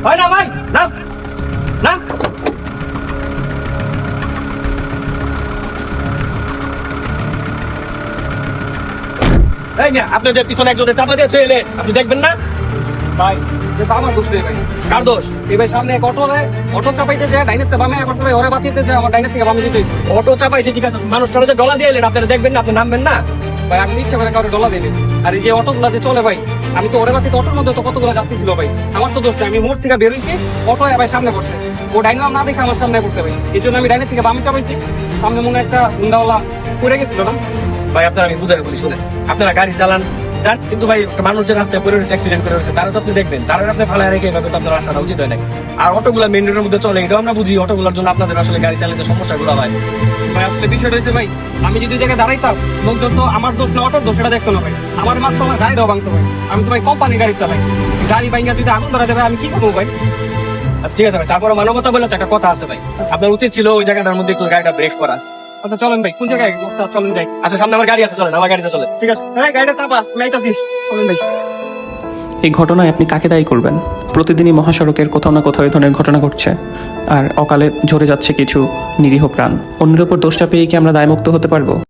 হয় না ভাই, নাম নাম। এই মিয়া, আপনি যে পিছনে একজনের চাপা দিয়ে ছেলে আপনি দেখবেন না? ভাই এটা আমার দোষ নেই ভাই। কার দোষ? এই ভাই সামনে এক অটো চাপাইতে যায় ডাইনেতে বামে, আবার সবাই ওরে বাঁচিতে যায়, আমার ডাইনে থেকে বামে যেতে হইছে। অটো চাপাইছে ঠিক আছে, মানুষটারে যে ডলা দিয়ে এলেন আপনারা দেখবেন না, আপনি নামবেন না? ভাই আমি তো ইচ্ছা করে কাউকে ডলা দিই। আর এই যে অটোগুলা যে চলে ভাই, আমি তো ওরে বাঁচিতে অটোর মধ্যে তো কতগুলো যাত্রী ছিল ভাই, আমার তো দোষ নেই। আমি মোড় থেকে বেরোইছি, অটো ভাই সামনে পড়ছে, ও ডাইনে না দেখে আমার সামনে পড়ছে ভাই, এই জন্য আমি ডাইনে থেকে বামে চাপাইছি। সামনে মনে হয় একটা হুন্ডাওয়ালা পড়ে গেছিল না ভাই আপনারা আমি বুঝাই বলি শুনেন, আপনারা গাড়ি চালান যান, কিন্তু ভাই একটা মানুষ যে রাস্তায় পড়ে রয়েছে, অ্যাক্সিডেন্ট করে রয়েছে, তারা তো আপনি দেখবেন, তারা আপনি ফালায় রেখে এভাবে তো আপনার আসাটা উচিত হয় না। আর অটোগুলা মেইন রোডের মধ্যে চলে, এটাও আমরা বুঝি, অটোগুলোর জন্য আপনাদের আসলে গাড়ি চালাতে সমস্যাগুলো হয়। ভাই। আসলে বিষয়টা হয়েছে ভাই, আমি যদি ওই জায়গায় দাঁড়াইতাম, লোকজন তো আমার দোষ না অটোর দোষ এটা দেখতো না ভাই, আমার মাত্র আমার গাড়িটাও ভাঙতো ভাই। আমি তো ভাই কোম্পানির গাড়ি চালাই, গাড়ি ভাঙা যদি আগুন ধরা দেবে আমি কি করবো ভাই? আচ্ছা ঠিক আছে ভাই, তারপরে মানবতা বলে একটা কথা আছে ভাই, আপনার উচিত ছিল ওই জায়গাটার মধ্যে একটু গাড়িটা ব্রেক করা। আচ্ছা চলেন ভাই, কোন জায়গায় চলেন যাই। আচ্ছা সামনে আমার গাড়ি আছে, চলেন আমার গাড়িতে চলেন। ঠিক আছে, হ্যাঁ গাড়িটা চাপা, আমি আইতাছি, চলেন ভাই। এই ঘটনায় আপনি কাকে দায়ী করবেন? প্রতিদিনই মহাসড়কের কোথাও না কোথাও এই ধরনের ঘটনা ঘটছে, আর অকালে ঝরে যাচ্ছে কিছু নিরীহ প্রাণ। অন্যের উপর দোষটা পেয়ে কি আমরা দায়মুক্ত হতে পারবো?